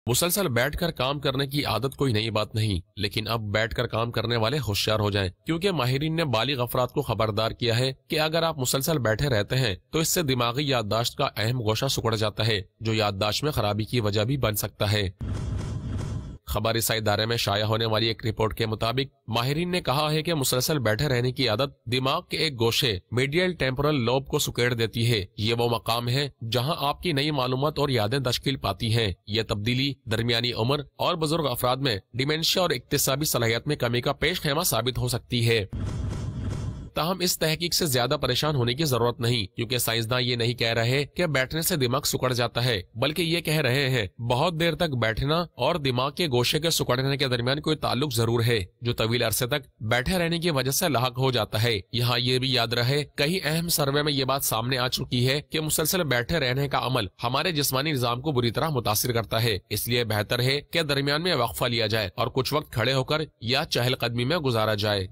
مسلسل بیٹھ کر کام کرنے کی عادت کوئی نئی بات نہیں، لیکن اب بیٹھ کر کام کرنے والے ہوشیار ہو جائیں، کیونکہ ماہرین نے بالغ افراد کو خبردار کیا ہے کہ اگر آپ مسلسل بیٹھے رہتے ہیں تو اس سے دماغی یادداشت کا اہم گوشہ سکڑ جاتا ہے، جو یادداشت میں خرابی کی وجہ بھی بن سکتا ہے۔ خبر رسائی ادارے میں شائع ہونے والی ایک رپورٹ کے مطابق ماہرین نے کہا ہے کہ مسلسل بیٹھے رہنے کی عادت دماغ کے ایک گوشے میڈیل ٹیمپورل لوب کو سکیڑ دیتی ہے۔ یہ وہ مقام ہے جہاں آپ کی نئی معلومات اور یادیں تشکیل پاتی ہیں۔ یہ تبدیلی درمیانی عمر اور بزرگ افراد میں ڈیمنشیا اور اکتسابی صلاحیت میں کمی کا پیش خیمہ ثابت ہو سکتی ہے۔ تاہم اس تحقیق سے زیادہ پریشان ہونے کی ضرورت نہیں، کیونکہ سائنسداں یہ نہیں کہہ رہے کہ بیٹھنے سے دماغ سکڑ جاتا ہے، بلکہ یہ کہہ رہے ہیں بہت دیر تک بیٹھنا اور دماغ کے گوشے کے سکڑنے کے درمیان کوئی تعلق ضرور ہے، جو طویل عرصے تک بیٹھے رہنے کی وجہ سے لاحق ہو جاتا ہے۔ یہاں یہ بھی یاد رہے، کئی اہم سروے میں یہ بات سامنے آ چکی ہے کہ مسلسل بیٹھے رہنے کا عمل ہمارے جسمانی نظام کو بری طرح متاثر کرتا ہے، اس لیے بہتر ہے کہ درمیان میں وقفہ لیا جائے اور کچھ وقت کھڑے ہو کر یا چہل قدمی میں گزارا جائے۔